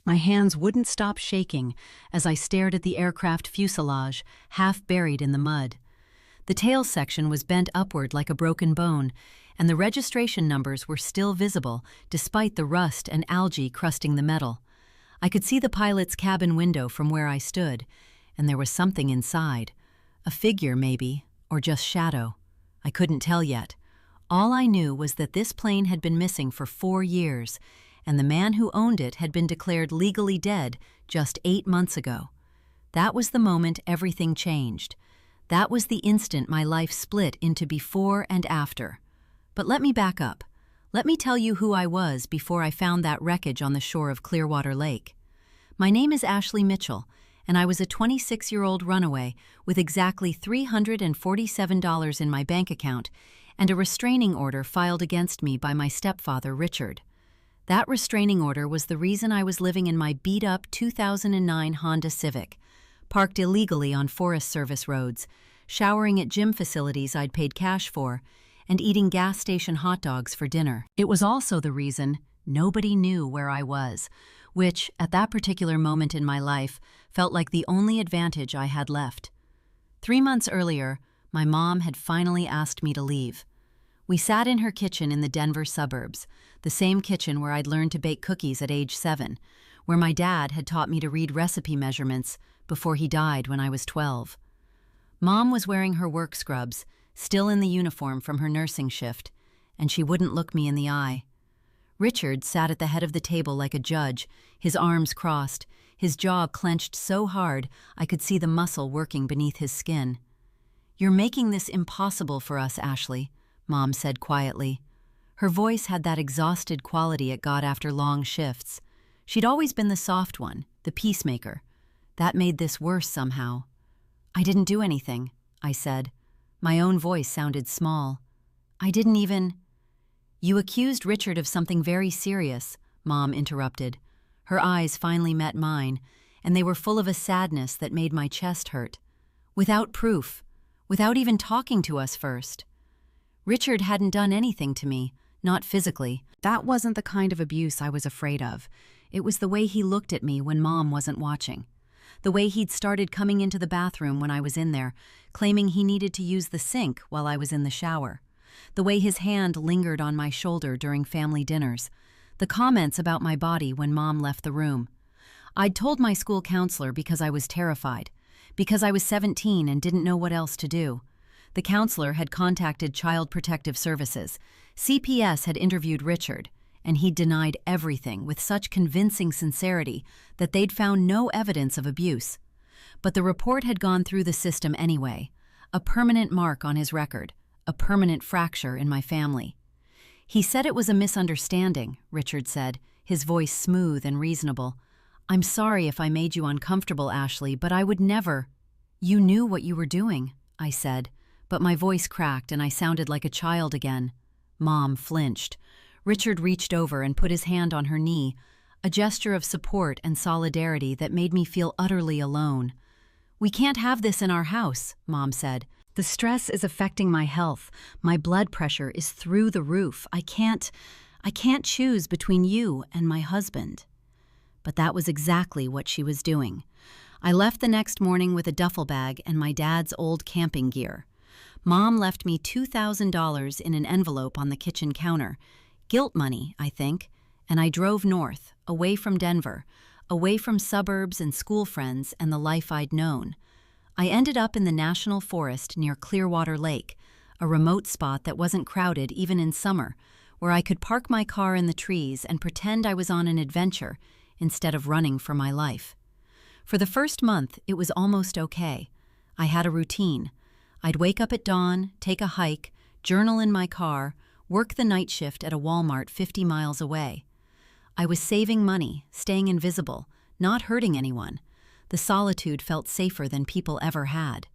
My hands wouldn't stop shaking as I stared at the aircraft fuselage, half buried in the mud. The tail section was bent upward like a broken bone, and the registration numbers were still visible despite the rust and algae crusting the metal. I could see the pilot's cabin window from where I stood, and there was something inside. A figure, maybe, or just shadow. I couldn't tell yet. All I knew was that this plane had been missing for 4 years, and the man who owned it had been declared legally dead just 8 months ago. That was the moment everything changed. That was the instant my life split into before and after. But let me back up. Let me tell you who I was before I found that wreckage on the shore of Clearwater Lake. My name is Ashley Mitchell, and I was a 26-year-old runaway with exactly $347 in my bank account and a restraining order filed against me by my stepfather, Richard. That restraining order was the reason I was living in my beat-up 2009 Honda Civic, parked illegally on Forest Service roads, showering at gym facilities I'd paid cash for, and eating gas station hot dogs for dinner. It was also the reason nobody knew where I was, which, at that particular moment in my life, felt like the only advantage I had left. 3 months earlier, my mom had finally asked me to leave. We sat in her kitchen in the Denver suburbs, the same kitchen where I'd learned to bake cookies at age 7, where my dad had taught me to read recipe measurements before he died when I was 12. Mom was wearing her work scrubs, still in the uniform from her nursing shift, and she wouldn't look me in the eye. Richard sat at the head of the table like a judge, his arms crossed, his jaw clenched so hard I could see the muscle working beneath his skin. "You're making this impossible for us, Ashley," Mom said quietly. Her voice had that exhausted quality it got after long shifts. She'd always been the soft one, the peacemaker. That made this worse somehow. "I didn't do anything," I said. My own voice sounded small. "I didn't even—" "You accused Richard of something very serious," Mom interrupted. Her eyes finally met mine, and they were full of a sadness that made my chest hurt. "Without proof, without even talking to us first. Richard hadn't done anything to me, not physically. That wasn't the kind of abuse I was afraid of. It was the way he looked at me when Mom wasn't watching. The way he'd started coming into the bathroom when I was in there, claiming he needed to use the sink while I was in the shower. The way his hand lingered on my shoulder during family dinners. The comments about my body when Mom left the room. I'd told my school counselor because I was terrified, because I was 17 and didn't know what else to do. The counselor had contacted Child Protective Services. CPS had interviewed Richard, and he'd denied everything with such convincing sincerity that they'd found no evidence of abuse. But the report had gone through the system anyway, a permanent mark on his record, a permanent fracture in my family. "He said it was a misunderstanding," Richard said, his voice smooth and reasonable. "I'm sorry if I made you uncomfortable, Ashley, but I would never—" "You knew what you were doing," I said, but my voice cracked and I sounded like a child again. Mom flinched. Richard reached over and put his hand on her knee, a gesture of support and solidarity that made me feel utterly alone. "We can't have this in our house," Mom said. "The stress is affecting my health. My blood pressure is through the roof. I can't choose between you and my husband." But that was exactly what she was doing. I left the next morning with a duffel bag and my dad's old camping gear. Mom left me $2,000 in an envelope on the kitchen counter. Guilt money, I think, and I drove north, away from Denver, away from suburbs and school friends and the life I'd known. I ended up in the national forest near Clearwater Lake, a remote spot that wasn't crowded even in summer, where I could park my car in the trees and pretend I was on an adventure instead of running for my life. For the first month, it was almost okay. I had a routine. I'd wake up at dawn, take a hike, journal in my car, work the night shift at a Walmart 50 miles away. I was saving money, staying invisible, not hurting anyone. The solitude felt safer than people ever had.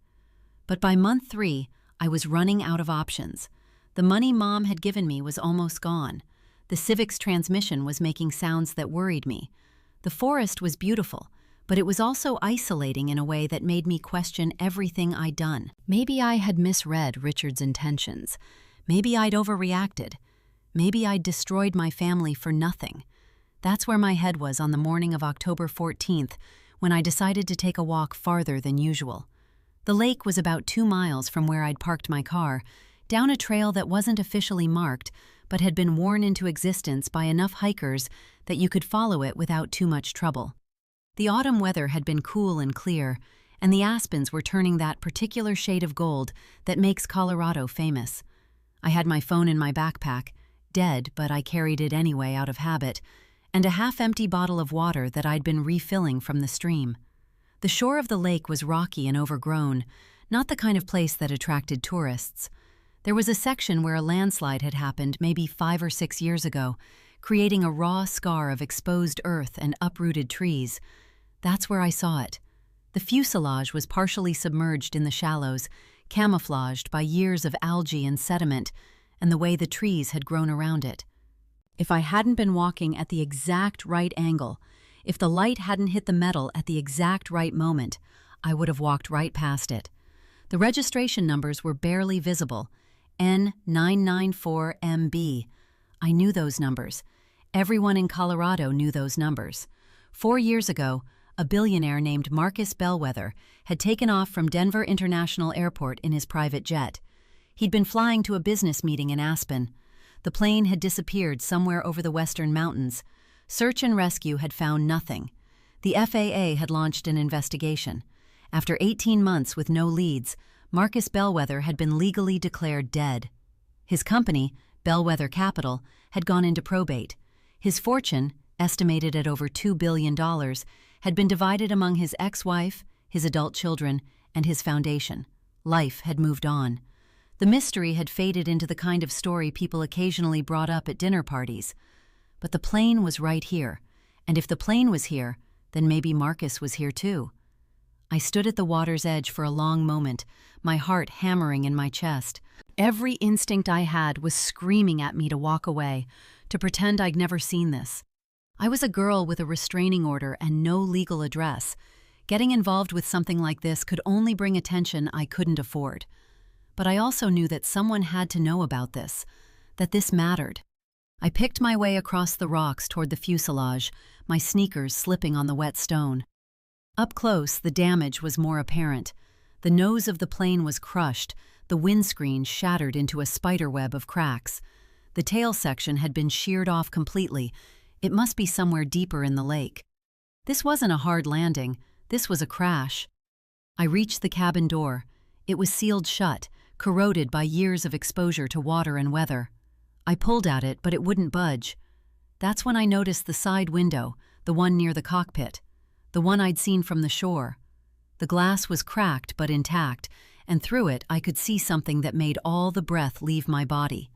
But by month 3, I was running out of options. The money Mom had given me was almost gone. The Civic's transmission was making sounds that worried me. The forest was beautiful, but it was also isolating in a way that made me question everything I'd done. Maybe I had misread Richard's intentions. Maybe I'd overreacted. Maybe I'd destroyed my family for nothing. That's where my head was on the morning of October 14th, when I decided to take a walk farther than usual. The lake was about 2 miles from where I'd parked my car, down a trail that wasn't officially marked, but had been worn into existence by enough hikers that you could follow it without too much trouble. The autumn weather had been cool and clear, and the aspens were turning that particular shade of gold that makes Colorado famous. I had my phone in my backpack, dead, but I carried it anyway out of habit, and a half-empty bottle of water that I'd been refilling from the stream. The shore of the lake was rocky and overgrown, not the kind of place that attracted tourists. There was a section where a landslide had happened maybe 5 or 6 years ago, creating a raw scar of exposed earth and uprooted trees. That's where I saw it. The fuselage was partially submerged in the shallows, camouflaged by years of algae and sediment, and the way the trees had grown around it. If I hadn't been walking at the exact right angle, if the light hadn't hit the metal at the exact right moment, I would have walked right past it. The registration numbers were barely visible. N994MB. I knew those numbers. Everyone in Colorado knew those numbers. 4 years ago, a billionaire named Marcus Bellwether had taken off from Denver International Airport in his private jet. He'd been flying to a business meeting in Aspen. The plane had disappeared somewhere over the western mountains. Search and rescue had found nothing. The FAA had launched an investigation. After 18 months with no leads, Marcus Bellwether had been legally declared dead. His company, Bellwether Capital, had gone into probate. His fortune, estimated at over $2 billion, had been divided among his ex-wife, his adult children, and his foundation. Life had moved on. The mystery had faded into the kind of story people occasionally brought up at dinner parties. But the plane was right here, and if the plane was here, then maybe Marcus was here too. I stood at the water's edge for a long moment, my heart hammering in my chest. Every instinct I had was screaming at me to walk away, to pretend I'd never seen this. I was a girl with a restraining order and no legal address. Getting involved with something like this could only bring attention I couldn't afford. But I also knew that someone had to know about this, that this mattered. I picked my way across the rocks toward the fuselage, my sneakers slipping on the wet stone. Up close, the damage was more apparent. The nose of the plane was crushed, the windscreen shattered into a spiderweb of cracks. The tail section had been sheared off completely. It must be somewhere deeper in the lake. This wasn't a hard landing. This was a crash. I reached the cabin door. It was sealed shut, corroded by years of exposure to water and weather. I pulled at it, but it wouldn't budge. That's when I noticed the side window, the one near the cockpit, the one I'd seen from the shore. The glass was cracked but intact, and through it I could see something that made all the breath leave my body.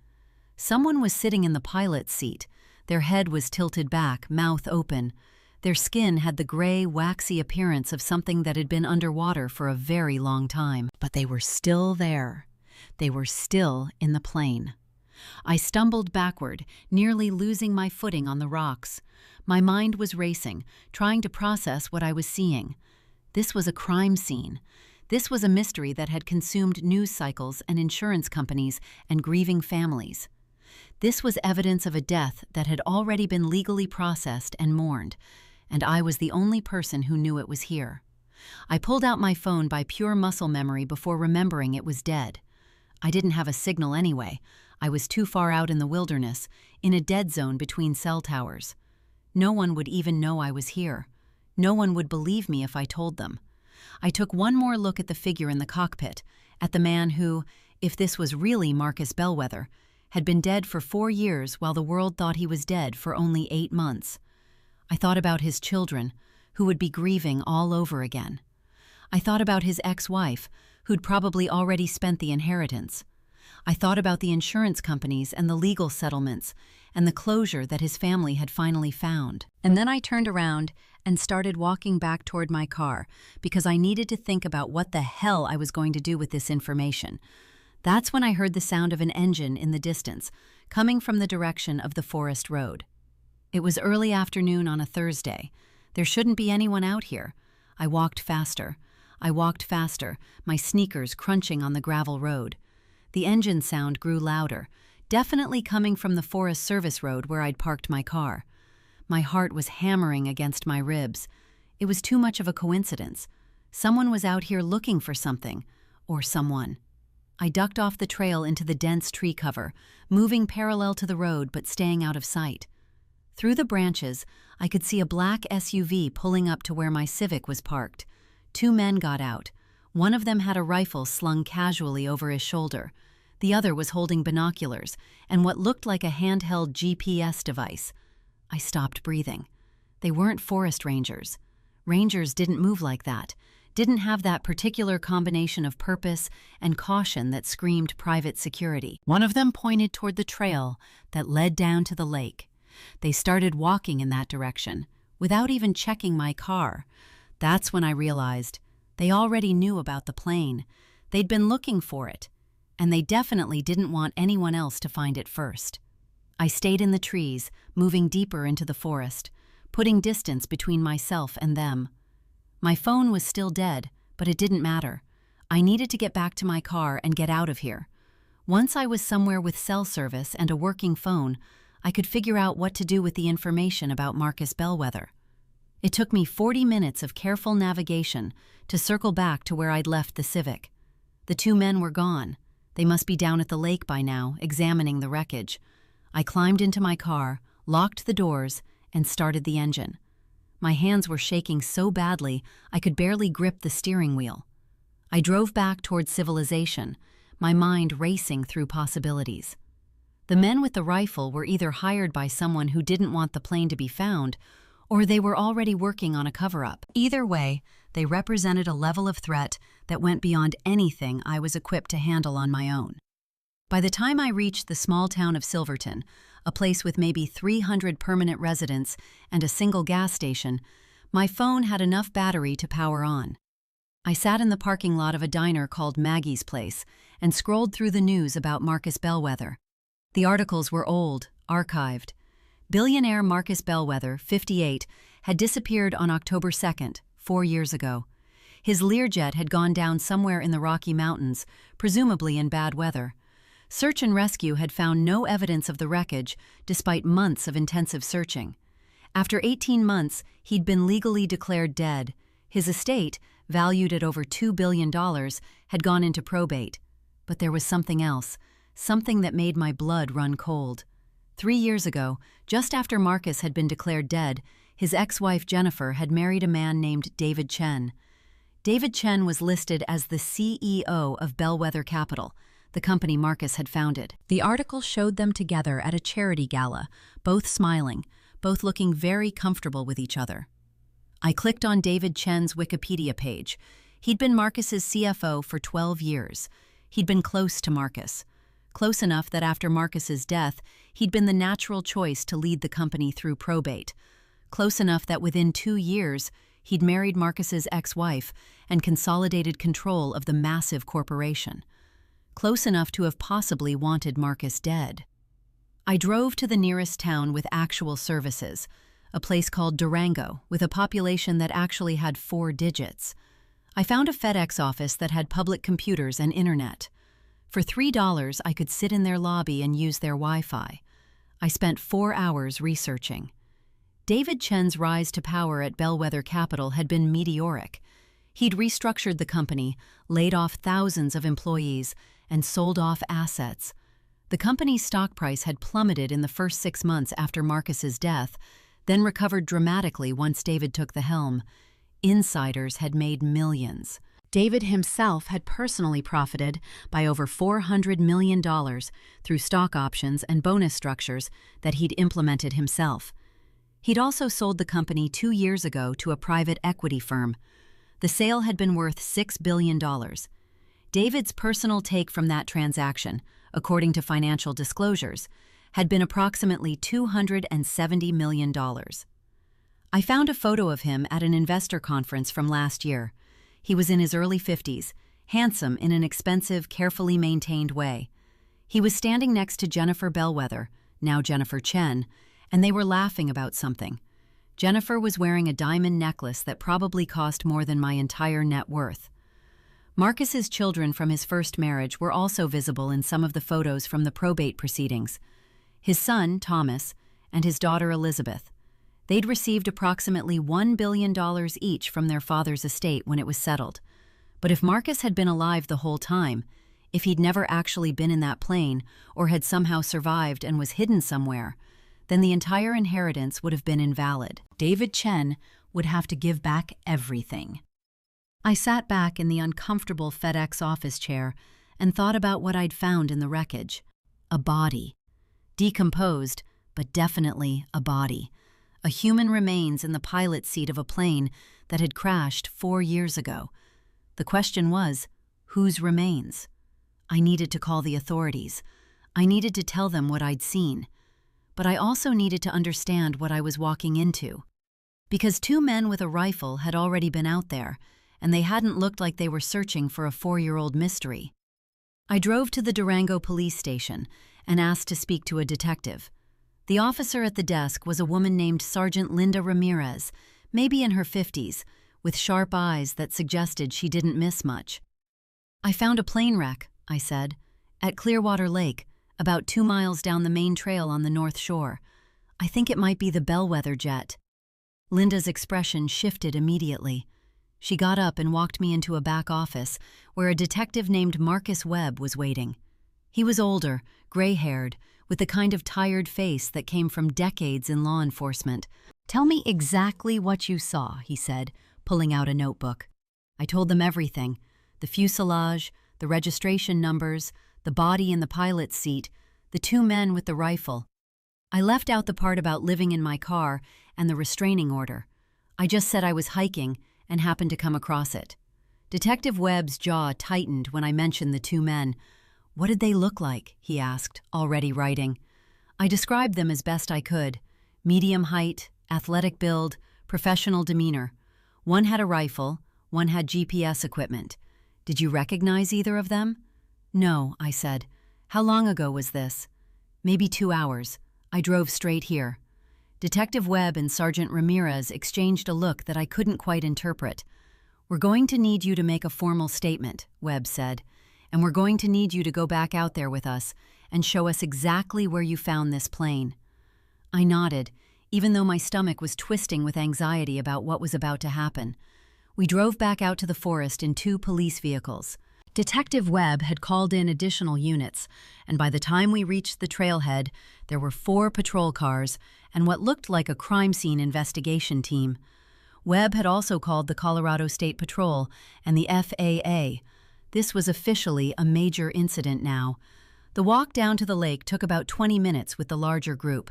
Someone was sitting in the pilot's seat. Their head was tilted back, mouth open. Their skin had the gray, waxy appearance of something that had been underwater for a very long time. But they were still there. They were still in the plane. I stumbled backward, nearly losing my footing on the rocks. My mind was racing, trying to process what I was seeing. This was a crime scene. This was a mystery that had consumed news cycles and insurance companies and grieving families. This was evidence of a death that had already been legally processed and mourned, and I was the only person who knew it was here. I pulled out my phone by pure muscle memory before remembering it was dead. I didn't have a signal anyway. I was too far out in the wilderness, in a dead zone between cell towers. No one would even know I was here. No one would believe me if I told them. I took one more look at the figure in the cockpit, at the man who, if this was really Marcus Bellwether, had been dead for 4 years while the world thought he was dead for only 8 months. I thought about his children, who would be grieving all over again. I thought about his ex-wife, who'd probably already spent the inheritance. I thought about the insurance companies and the legal settlements and the closure that his family had finally found. And then I turned around and started walking back toward my car because I needed to think about what the hell I was going to do with this information. That's when I heard the sound of an engine in the distance, coming from the direction of the forest road. It was early afternoon on a Thursday. There shouldn't be anyone out here. I walked faster. I walked faster, my sneakers crunching on the gravel road. The engine sound grew louder, definitely coming from the Forest Service road where I'd parked my car. My heart was hammering against my ribs. It was too much of a coincidence. Someone was out here looking for something, or someone. I ducked off the trail into the dense tree cover, moving parallel to the road but staying out of sight. Through the branches, I could see a black SUV pulling up to where my Civic was parked. 2 men got out. One of them had a rifle slung casually over his shoulder. The other was holding binoculars and what looked like a handheld GPS device. I stopped breathing. They weren't forest rangers. Rangers didn't move like that, didn't have that particular combination of purpose and caution that screamed private security. One of them pointed toward the trail that led down to the lake. They started walking in that direction, without even checking my car. That's when I realized they already knew about the plane. They'd been looking for it, and they definitely didn't want anyone else to find it first. I stayed in the trees, moving deeper into the forest, putting distance between myself and them. My phone was still dead, but it didn't matter. I needed to get back to my car and get out of here. Once I was somewhere with cell service and a working phone, I could figure out what to do with the information about Marcus Bellwether. It took me 40 minutes of careful navigation to circle back to where I'd left the Civic. The 2 men were gone. They must be down at the lake by now, examining the wreckage. I climbed into my car, locked the doors, and started the engine. My hands were shaking so badly I could barely grip the steering wheel. I drove back toward civilization, my mind racing through possibilities. The men with the rifle were either hired by someone who didn't want the plane to be found, or they were already working on a cover-up. Either way, they represented a level of threat that went beyond anything I was equipped to handle on my own. By the time I reached the small town of Silverton, a place with maybe 300 permanent residents and a single gas station, my phone had enough battery to power on. I sat in the parking lot of a diner called Maggie's Place and scrolled through the news about Marcus Bellwether. The articles were old, archived. Billionaire Marcus Bellwether, 58, had disappeared on October 2nd, 4 years ago. His Learjet had gone down somewhere in the Rocky Mountains, presumably in bad weather. Search and rescue had found no evidence of the wreckage, despite months of intensive searching. After 18 months, he'd been legally declared dead. His estate, valued at over $2 billion, had gone into probate. But there was something else, something that made my blood run cold. 3 years ago, just after Marcus had been declared dead, his ex-wife Jennifer had married a man named David Chen. David Chen was listed as the CEO of Bellwether Capital, the company Marcus had founded. The article showed them together at a charity gala, both smiling, both looking very comfortable with each other. I clicked on David Chen's Wikipedia page. He'd been Marcus's CFO for 12 years. He'd been close to Marcus. Close enough that after Marcus's death, he'd been the natural choice to lead the company through probate. Close enough that within 2 years, he'd married Marcus's ex-wife and consolidated control of the massive corporation. Close enough to have possibly wanted Marcus dead. I drove to the nearest town with actual services, a place called Durango, with a population that actually had 4 digits. I found a FedEx office that had public computers and internet. For $3, I could sit in their lobby and use their Wi-Fi. I spent 4 hours researching. David Chen's rise to power at Bellwether Capital had been meteoric. He'd restructured the company, laid off thousands of employees, and sold off assets. The company's stock price had plummeted in the first 6 months after Marcus's death, then recovered dramatically once David took the helm. Insiders had made millions. David himself had personally profited by over $400 million through stock options and bonus structures that he'd implemented himself. He'd also sold the company 2 years ago to a private equity firm. The sale had been worth $6 billion. David's personal take from that transaction, according to financial disclosures, had been approximately $270 million. I found a photo of him at an investor conference from last year. He was in his early 50s, handsome in an expensive, carefully maintained way. He was standing next to Jennifer Bellwether, now Jennifer Chen, and they were laughing about something. Jennifer was wearing a diamond necklace that probably cost more than my entire net worth. Marcus's children from his first marriage were also visible in some of the photos from the probate proceedings. His son, Thomas, and his daughter, Elizabeth. They'd received approximately $1 billion each from their father's estate when it was settled. But if Marcus had been alive the whole time, if he'd never actually been in that plane or had somehow survived and was hidden somewhere, then the entire inheritance would have been invalid. David Chen would have to give back everything. I sat back in the uncomfortable FedEx office chair and thought about what I'd found in the wreckage. A body. Decomposed, but definitely a body. A human remains in the pilot seat of a plane that had crashed 4 years ago. The question was, whose remains? I needed to call the authorities. I needed to tell them what I'd seen. But I also needed to understand what I was walking into. Because 2 men with a rifle had already been out there, and they hadn't looked like they were searching for a 4-year-old mystery. I drove to the Durango police station and asked to speak to a detective. The officer at the desk was a woman named Sergeant Linda Ramirez, maybe in her 50s, with sharp eyes that suggested she didn't miss much. "I found a plane wreck," I said, "at Clearwater Lake, about 2 miles down the main trail on the North Shore. I think it might be the Bellwether jet." Linda's expression shifted immediately. She got up and walked me into a back office where a detective named Marcus Webb was waiting. He was older, gray-haired, with the kind of tired face that came from decades in law enforcement. "Tell me exactly what you saw," he said, pulling out a notebook. I told them everything: the fuselage, the registration numbers, the body in the pilot's seat, the 2 men with the rifle. I left out the part about living in my car and the restraining order. I just said I was hiking and happened to come across it. Detective Webb's jaw tightened when I mentioned the 2 men. "What did they look like?" he asked, already writing. I described them as best I could: medium height, athletic build, professional demeanor. One had a rifle, one had GPS equipment. "Did you recognize either of them?" "No," I said. "How long ago was this?" "Maybe 2 hours. I drove straight here." Detective Webb and Sergeant Ramirez exchanged a look that I couldn't quite interpret. "We're going to need you to make a formal statement," Webb said, "and we're going to need you to go back out there with us and show us exactly where you found this plane." I nodded, even though my stomach was twisting with anxiety about what was about to happen. We drove back out to the forest in 2 police vehicles. Detective Webb had called in additional units, and by the time we reached the trailhead, there were 4 patrol cars and what looked like a crime scene investigation team. Webb had also called the Colorado State Patrol and the FAA. This was officially a major incident now. The walk down to the lake took about 20 minutes with the larger group.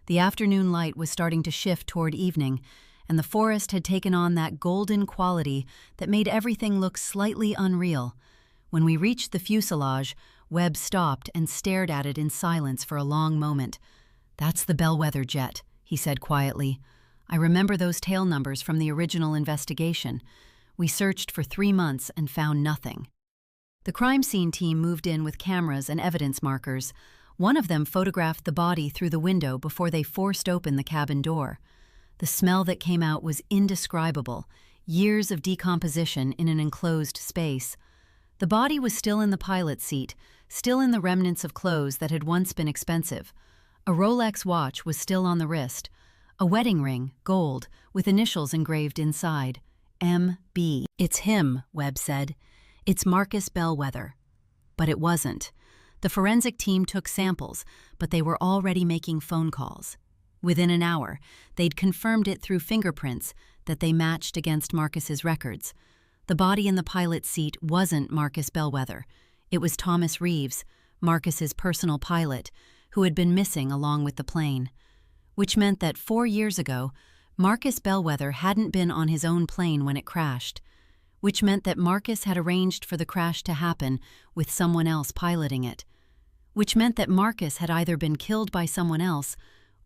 The afternoon light was starting to shift toward evening, and the forest had taken on that golden quality that made everything look slightly unreal. When we reached the fuselage, Webb stopped and stared at it in silence for a long moment. "That's the Bellwether jet," he said quietly. "I remember those tail numbers from the original investigation. We searched for 3 months and found nothing." The crime scene team moved in with cameras and evidence markers. One of them photographed the body through the window before they forced open the cabin door. The smell that came out was indescribable, years of decomposition in an enclosed space. The body was still in the pilot's seat, still in the remnants of clothes that had once been expensive. A Rolex watch was still on the wrist. A wedding ring, gold, with initials engraved inside. M.B. "It's him," Webb said. "It's Marcus Bellwether." But it wasn't. The forensic team took samples, but they were already making phone calls. Within an hour, they'd confirmed it through fingerprints that they matched against Marcus's records. The body in the pilot's seat wasn't Marcus Bellwether. It was Thomas Reeves, Marcus's personal pilot, who had been missing along with the plane. Which meant that 4 years ago, Marcus Bellwether hadn't been on his own plane when it crashed. Which meant that Marcus had arranged for the crash to happen with someone else piloting it. Which meant that Marcus had either been killed by someone else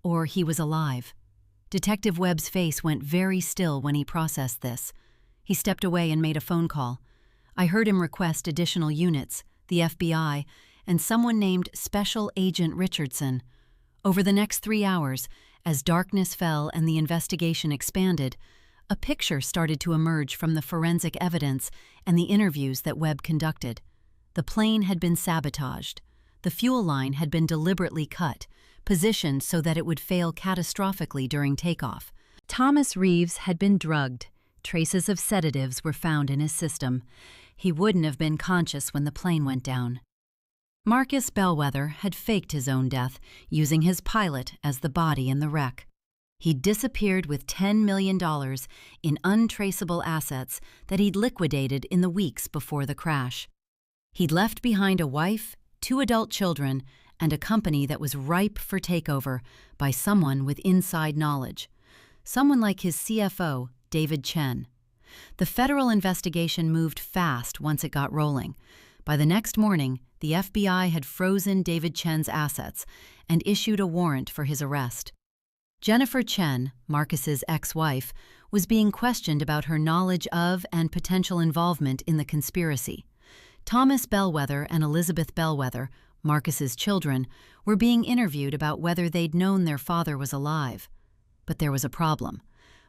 or he was alive. Detective Webb's face went very still when he processed this. He stepped away and made a phone call. I heard him request additional units, the FBI, and someone named Special Agent Richardson. Over the next 3 hours, as darkness fell and the investigation expanded, a picture started to emerge from the forensic evidence and the interviews that Webb conducted. The plane had been sabotaged. The fuel line had been deliberately cut, positioned so that it would fail catastrophically during takeoff. Thomas Reeves had been drugged. Traces of sedatives were found in his system. He wouldn't have been conscious when the plane went down. Marcus Bellwether had faked his own death, using his pilot as the body in the wreck. He'd disappeared with $10 million in untraceable assets that he'd liquidated in the weeks before the crash. He'd left behind a wife, 2 adult children, and a company that was ripe for takeover by someone with inside knowledge. Someone like his CFO, David Chen. The federal investigation moved fast once it got rolling. By the next morning, the FBI had frozen David Chen's assets and issued a warrant for his arrest. Jennifer Chen, Marcus's ex-wife, was being questioned about her knowledge of and potential involvement in the conspiracy. Thomas Bellwether and Elizabeth Bellwether, Marcus's children, were being interviewed about whether they'd known their father was alive. But there was a problem.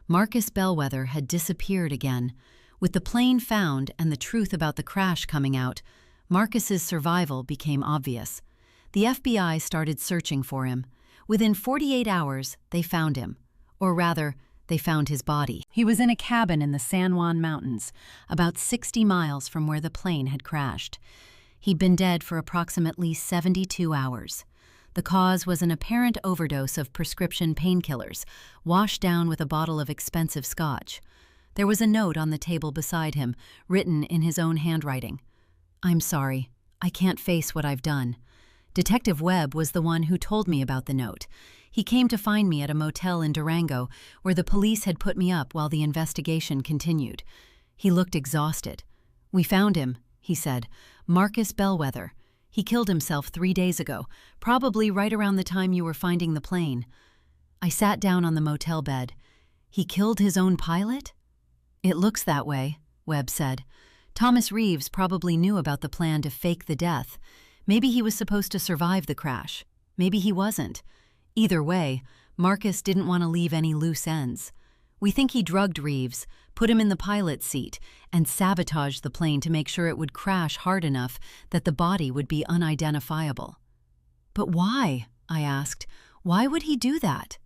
Marcus Bellwether had disappeared again. With the plane found and the truth about the crash coming out, Marcus's survival became obvious. The FBI started searching for him. Within 48 hours, they found him. Or rather, they found his body. He was in a cabin in the San Juan Mountains, about 60 miles from where the plane had crashed. He'd been dead for approximately 72 hours. The cause was an apparent overdose of prescription painkillers, washed down with a bottle of expensive scotch. There was a note on the table beside him, written in his own handwriting. "I'm sorry. I can't face what I've done." Detective Webb was the one who told me about the note. He came to find me at a motel in Durango, where the police had put me up while the investigation continued. He looked exhausted. "We found him," he said. "Marcus Bellwether. He killed himself 3 days ago, probably right around the time you were finding the plane." I sat down on the motel bed. "He killed his own pilot?" "It looks that way," Webb said. "Thomas Reeves probably knew about the plan to fake the death. Maybe he was supposed to survive the crash. Maybe he wasn't. Either way, Marcus didn't want to leave any loose ends. We think he drugged Reeves, put him in the pilot's seat, and sabotaged the plane to make sure it would crash hard enough that the body would be unidentifiable." "But why?" I asked. "Why would he do that?"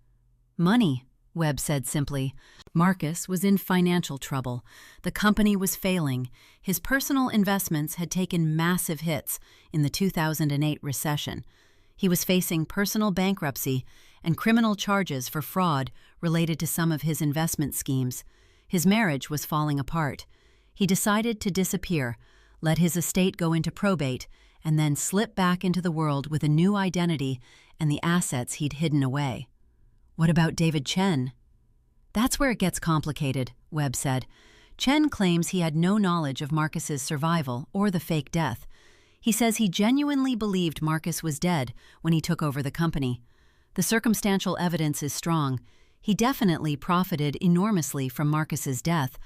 "Money," Webb said simply. Marcus was in financial trouble. The company was failing. His personal investments had taken massive hits in the 2008 recession. He was facing personal bankruptcy and criminal charges for fraud related to some of his investment schemes. His marriage was falling apart. He decided to disappear, let his estate go into probate, and then slip back into the world with a new identity and the assets he'd hidden away. "What about David Chen?" "That's where it gets complicated," Webb said. "Chen claims he had no knowledge of Marcus's survival or the fake death. He says he genuinely believed Marcus was dead when he took over the company. The circumstantial evidence is strong. He definitely profited enormously from Marcus's death,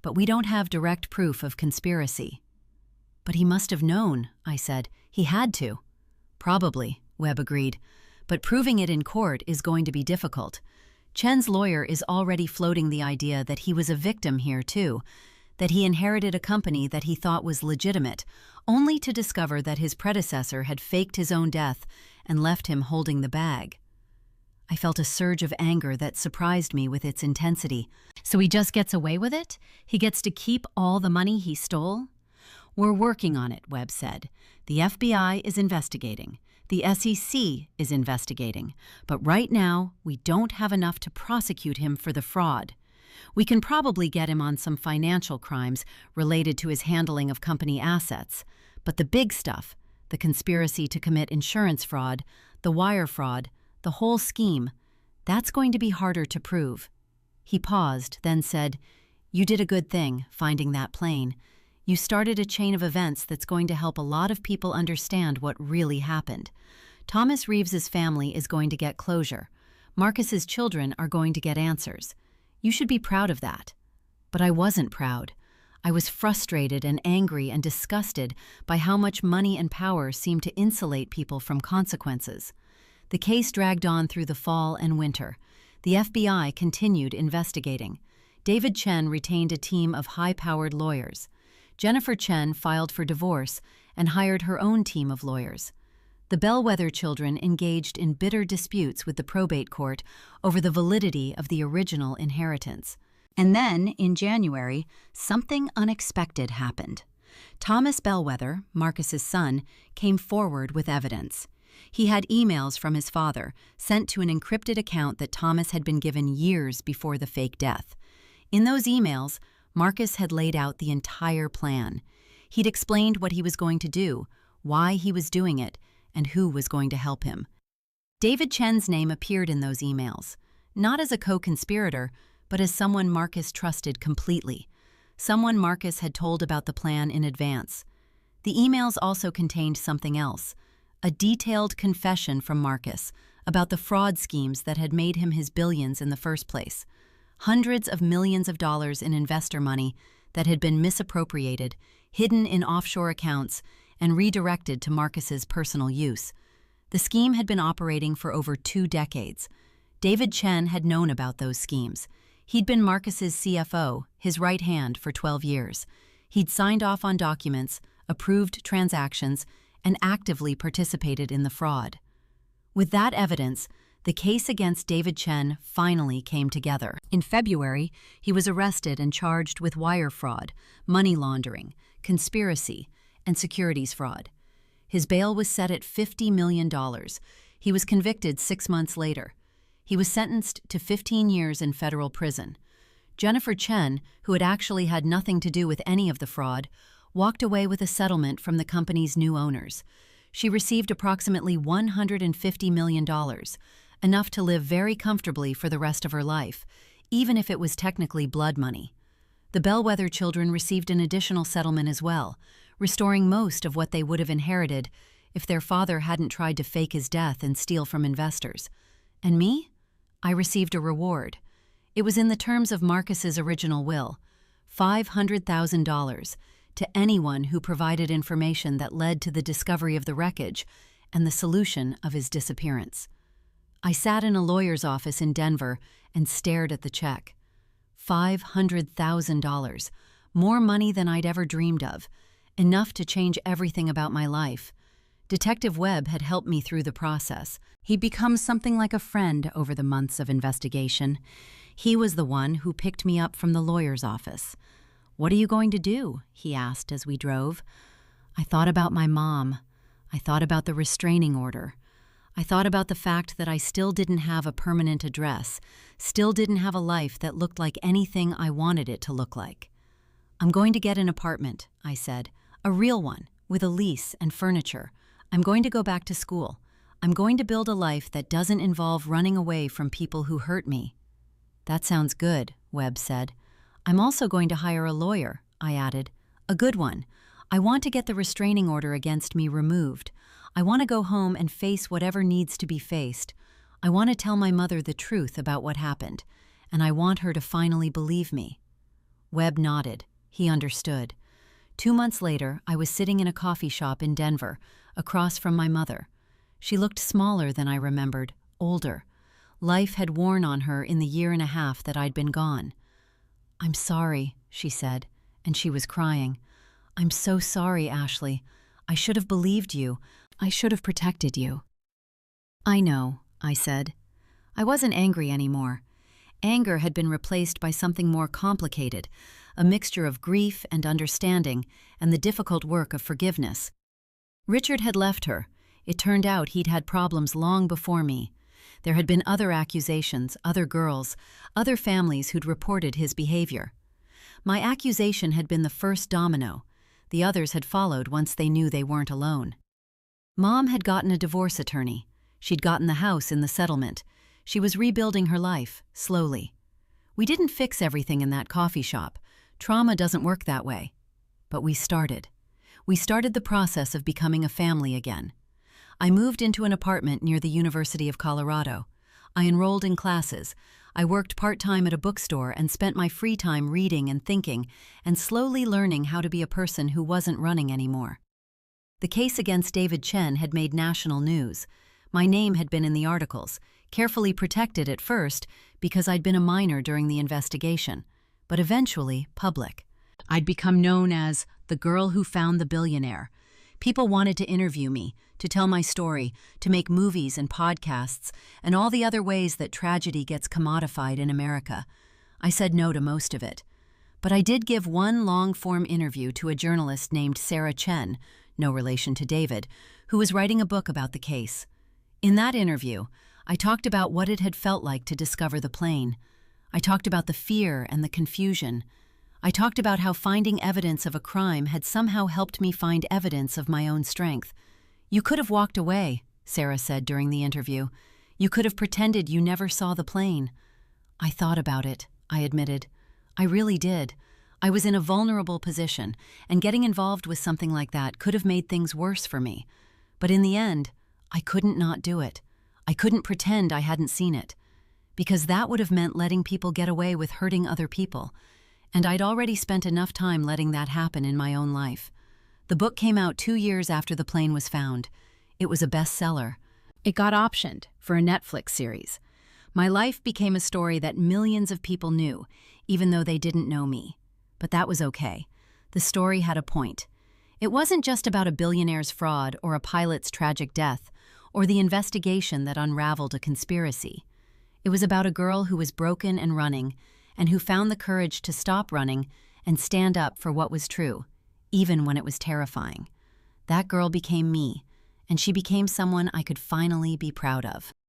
but we don't have direct proof of conspiracy." "But he must have known," I said. "He had to." "Probably," Webb agreed. "But proving it in court is going to be difficult. Chen's lawyer is already floating the idea that he was a victim here, too, that he inherited a company that he thought was legitimate, only to discover that his predecessor had faked his own death and left him holding the bag." I felt a surge of anger that surprised me with its intensity. "So he just gets away with it? He gets to keep all the money he stole?" "We're working on it," Webb said. "The FBI is investigating. The SEC is investigating. But right now, we don't have enough to prosecute him for the fraud. We can probably get him on some financial crimes related to his handling of company assets. But the big stuff, the conspiracy to commit insurance fraud, the wire fraud, the whole scheme, that's going to be harder to prove." He paused, then said, "You did a good thing, finding that plane. You started a chain of events that's going to help a lot of people understand what really happened. Thomas Reeves's family is going to get closure. Marcus's children are going to get answers. You should be proud of that." But I wasn't proud. I was frustrated and angry and disgusted by how much money and power seemed to insulate people from consequences. The case dragged on through the fall and winter. The FBI continued investigating. David Chen retained a team of high-powered lawyers. Jennifer Chen filed for divorce and hired her own team of lawyers. The Bellwether children engaged in bitter disputes with the probate court over the validity of the original inheritance. And then, in January, something unexpected happened. Thomas Bellwether, Marcus's son, came forward with evidence. He had emails from his father, sent to an encrypted account that Thomas had been given years before the fake death. In those emails, Marcus had laid out the entire plan. He'd explained what he was going to do, why he was doing it, and who was going to help him. David Chen's name appeared in those emails, not as a co-conspirator, but as someone Marcus trusted completely, someone Marcus had told about the plan in advance. The emails also contained something else, a detailed confession from Marcus about the fraud schemes that had made him his billions in the first place. Hundreds of millions of dollars in investor money that had been misappropriated, hidden in offshore accounts, and redirected to Marcus's personal use. The scheme had been operating for over 2 decades. David Chen had known about those schemes. He'd been Marcus's CFO, his right hand, for 12 years. He'd signed off on documents, approved transactions, and actively participated in the fraud. With that evidence, the case against David Chen finally came together. In February, he was arrested and charged with wire fraud, money laundering, conspiracy, and securities fraud. His bail was set at $50 million. He was convicted 6 months later. He was sentenced to 15 years in federal prison. Jennifer Chen, who had actually had nothing to do with any of the fraud, walked away with a settlement from the company's new owners. She received approximately $150 million, enough to live very comfortably for the rest of her life, even if it was technically blood money. The Bellwether children received an additional settlement as well, restoring most of what they would have inherited if their father hadn't tried to fake his death and steal from investors. And me? I received a reward. It was in the terms of Marcus's original will, $500,000 to anyone who provided information that led to the discovery of the wreckage and the solution of his disappearance. I sat in a lawyer's office in Denver and stared at the check. $500,000, more money than I'd ever dreamed of, enough to change everything about my life. Detective Webb had helped me through the process. He'd become something like a friend over the months of investigation. He was the one who picked me up from the lawyer's office. "What are you going to do?" he asked as we drove. I thought about my mom. I thought about the restraining order. I thought about the fact that I still didn't have a permanent address, still didn't have a life that looked like anything I wanted it to look like. "I'm going to get an apartment," I said, "a real one, with a lease and furniture. I'm going to go back to school. I'm going to build a life that doesn't involve running away from people who hurt me." "That sounds good," Webb said. "I'm also going to hire a lawyer," I added. "A good one. I want to get the restraining order against me removed. I want to go home and face whatever needs to be faced. I want to tell my mother the truth about what happened, and I want her to finally believe me." Webb nodded. He understood. 2 months later, I was sitting in a coffee shop in Denver, across from my mother. She looked smaller than I remembered, older. Life had worn on her in the 1.5 years that I'd been gone. "I'm sorry," she said, and she was crying. "I'm so sorry, Ashley. I should have believed you. I should have protected you." "I know," I said. I wasn't angry anymore. Anger had been replaced by something more complicated, a mixture of grief and understanding, and the difficult work of forgiveness. Richard had left her. It turned out he'd had problems long before me. There had been other accusations, other girls, other families who'd reported his behavior. My accusation had been the first domino. The others had followed once they knew they weren't alone. Mom had gotten a divorce attorney. She'd gotten the house in the settlement. She was rebuilding her life, slowly. We didn't fix everything in that coffee shop. Trauma doesn't work that way. But we started. We started the process of becoming a family again. I moved into an apartment near the University of Colorado. I enrolled in classes. I worked part-time at a bookstore and spent my free time reading and thinking and slowly learning how to be a person who wasn't running anymore. The case against David Chen had made national news. My name had been in the articles, carefully protected at first because I'd been a minor during the investigation, but eventually public. I'd become known as the girl who found the billionaire. People wanted to interview me, to tell my story, to make movies and podcasts, and all the other ways that tragedy gets commodified in America. I said no to most of it. But I did give one long-form interview to a journalist named Sarah Chen, no relation to David, who was writing a book about the case. In that interview, I talked about what it had felt like to discover the plane. I talked about the fear and the confusion. I talked about how finding evidence of a crime had somehow helped me find evidence of my own strength. "You could have walked away," Sarah said during the interview. "You could have pretended you never saw the plane." I thought about it, I admitted. I really did. I was in a vulnerable position, and getting involved with something like that could have made things worse for me. But in the end, I couldn't not do it. I couldn't pretend I hadn't seen it, because that would have meant letting people get away with hurting other people, and I'd already spent enough time letting that happen in my own life. The book came out 2 years after the plane was found. It was a bestseller. It got optioned for a Netflix series. My life became a story that millions of people knew, even though they didn't know me. But that was okay. The story had a point. It wasn't just about a billionaire's fraud or a pilot's tragic death, or the investigation that unraveled a conspiracy. It was about a girl who was broken and running, and who found the courage to stop running and stand up for what was true, even when it was terrifying. That girl became me, and she became someone I could finally be proud of.